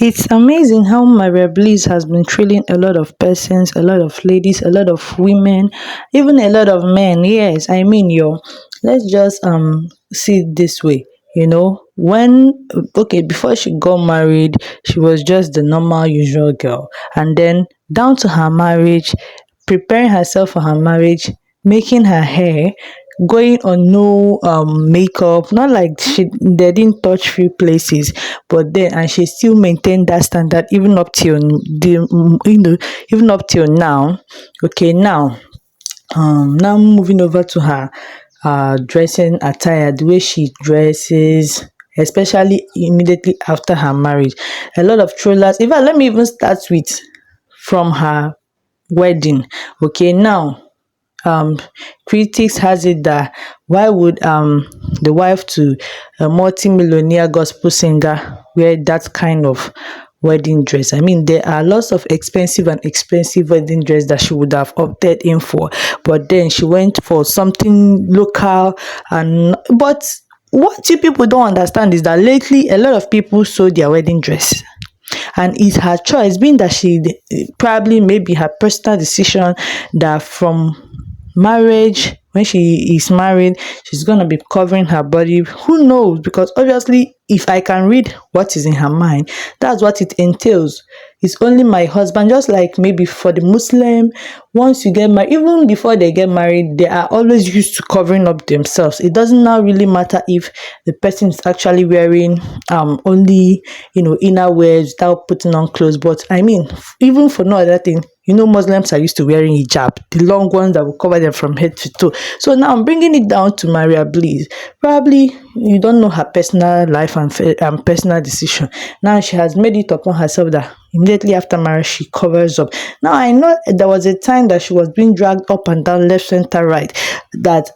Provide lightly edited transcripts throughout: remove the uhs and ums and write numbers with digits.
It's amazing how Maria Bliss has been thrilling a lot of persons, a lot of ladies, a lot of women, even a lot of men. Yes, I mean, let's just see it this way. When okay, before she got married, she was just the normal, usual girl, and then down to her marriage, preparing herself for her marriage, making her hair, going on no makeup, not like they didn't touch few places, but then and she still maintained that standard even up till even up till now. Okay, now moving over to her dressing attire, the way she dresses, especially immediately after her marriage. A lot of trollers. In fact, let me even start with from her wedding. Okay, now um critics has it that why would the wife to a multi-millionaire gospel singer wear that kind of wedding dress? I mean, there are lots of expensive wedding dress that she would have opted in for, but then she went for something local. And but what you people don't understand is that lately a lot of people sold their wedding dress, and it's her choice, being that she probably maybe her personal decision that from marriage, when she is married, she's going to be covering her body. Who knows? Because obviously, if I can read what is in her mind, that's what it entails. It's only my husband. Just like maybe for the Muslim, once you get married, even before they get married, they are always used to covering up themselves. It doesn't now really matter if the person is actually wearing only inner wears without putting on clothes. But I mean, even for no other thing, Muslims are used to wearing hijab, the long ones that will cover them from head to toe. So now I'm bringing it down to Maria Bliss. Probably you don't know her personal life and personal decision. Now she has made it upon herself that immediately after marriage she covers up. Now I know there was a time that she was being dragged up and down, left, center, right. That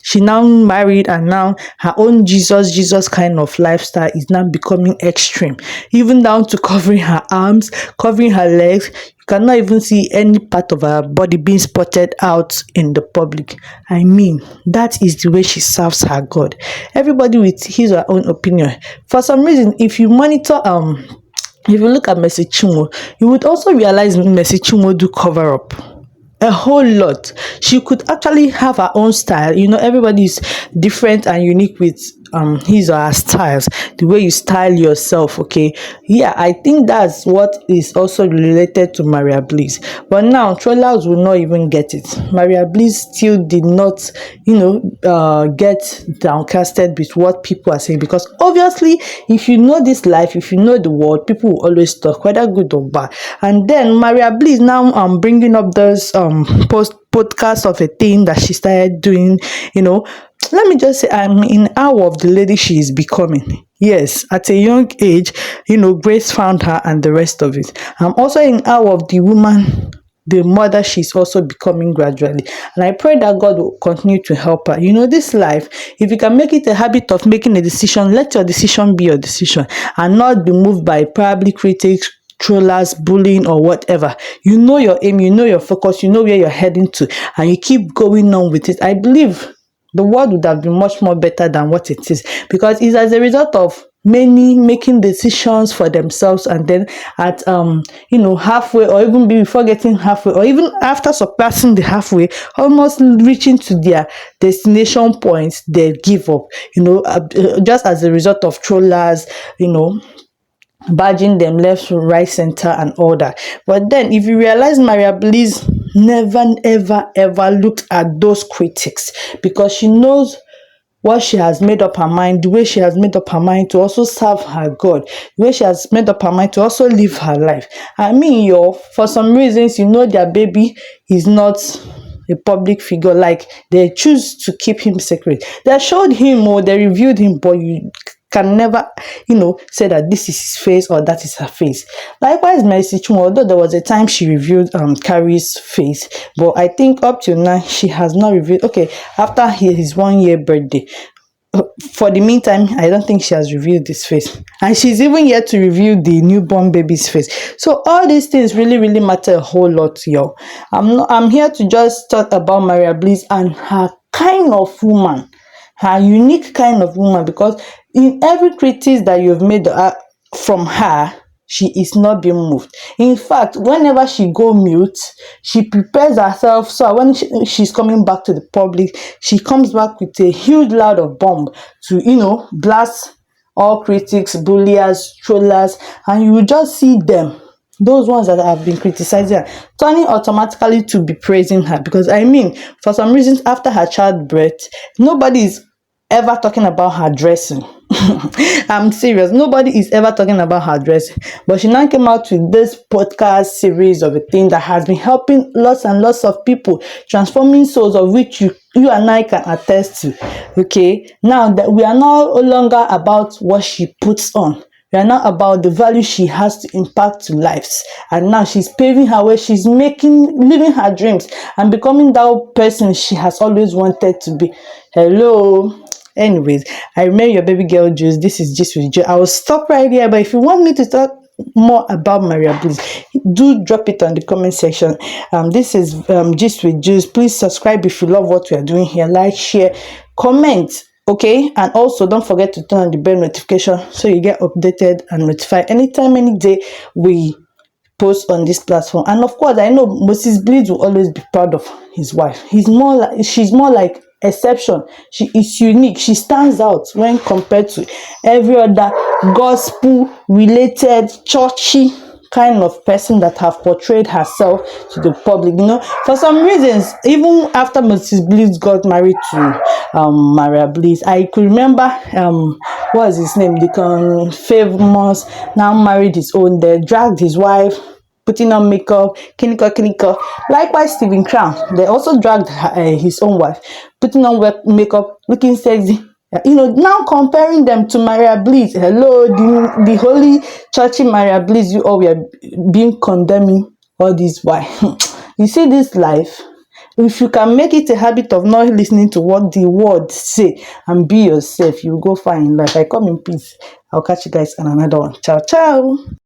she now married, and now her own Jesus kind of lifestyle is now becoming extreme, even down to covering her arms, covering her legs. You cannot even see any part of her body being spotted out in the public. I mean, that is the way she serves her God. Everybody with his or her own opinion. For some reason, if you look at Mercy Chinwo, you would also realize Mercy Chinwo do cover up a whole lot. She could actually have her own style. Everybody is different and unique with his or her styles. The way you style yourself, okay. Yeah, I think that's what is also related to Maria Bliss. But now trollers will not even get it. Maria Bliss still did not, get downcasted with what people are saying, because obviously, if you know this life, if you know the world, people will always talk, whether good or bad. And then Maria Bliss now bringing up this podcast of a thing that she started doing. Let me just say, I'm in awe of the lady she is becoming. Yes, at a young age, Grace found her and the rest of it. I'm also in awe of the woman, the mother she's also becoming gradually. And I pray that God will continue to help her. This life, if you can make it a habit of making a decision, let your decision be your decision and not be moved by probably critics, trollers, bullying, or whatever. You know your aim, you know your focus, you know where you're heading to, and you keep going on with it. I believe the world would have been much more better than what it is, because it's as a result of many making decisions for themselves, and then at halfway, or even before getting halfway, or even after surpassing the halfway, almost reaching to their destination point, they give up, just as a result of trollers, badging them left, right, center, and all that. But then, if you realize, Maria Bliss never, ever, ever looked at those critics, because she knows what she has made up her mind, the way she has made up her mind to also serve her God, the way she has made up her mind to also live her life. I mean, for some reasons, their baby is not a public figure. Like, they choose to keep him secret. They showed him, or they reviewed him, but you can never, say that this is his face or that is her face. Likewise, Mercy Chinwo, although there was a time she reviewed Carrie's face, but I think up till now she has not reviewed. Okay, after his 1 year birthday. For the meantime, I don't think she has reviewed this face, and she's even yet to review the newborn baby's face. So all these things really, really matter a whole lot, y'all. I'm here to just talk about Maria Bliss and her kind of woman, her unique kind of woman, because in every critique that you've made from her, she is not being moved. In fact, whenever she go mute, she prepares herself so when she's coming back to the public, she comes back with a huge loud of bomb to, blast all critics, bulliers, trollers, and you will just see them, those ones that have been criticizing her, turning automatically to be praising her. Because I mean, for some reasons, after her childbirth, nobody is ever talking about her dressing. I'm serious. Nobody is ever talking about her dressing. But she now came out with this podcast series of a thing that has been helping lots and lots of people, transforming souls, of which you and I can attest to. Okay. Now that we are no longer about what she puts on. We are now about the value she has to impact to lives. And now she's paving her way. She's living her dreams and becoming that person she has always wanted to be. Hello. Anyways, I remember your baby girl Juice. This is just with Joe. I will stop right here. But if you want me to talk more about Marie Bliss, do drop it on the comment section. This is just with Juice. Please subscribe if you love what we are doing here. Like, share, comment. Okay, and also don't forget to turn on the bell notification so you get updated and notified anytime, any day we post on this platform. And of course, I know Moses Bleeds will always be proud of his wife. She's more like exception. She is unique. She stands out when compared to every other gospel related churchy kind of person that have portrayed herself to the public. For some reasons, even after Mrs. Bliss got married to Marie Bliss, I could remember what was his name, the famous, now married his own, they dragged his wife, putting on makeup, kinika. Likewise, Stephen Crown, they also dragged his own wife, putting on makeup, looking sexy. Now comparing them to Marie Bliss. Hello, the holy churchy Marie Bliss, you all were being condemning all this. Why? You see this life, if you can make it a habit of not listening to what the world say and be yourself, you go far in life. I come in peace. I'll catch you guys on another one. Ciao, ciao.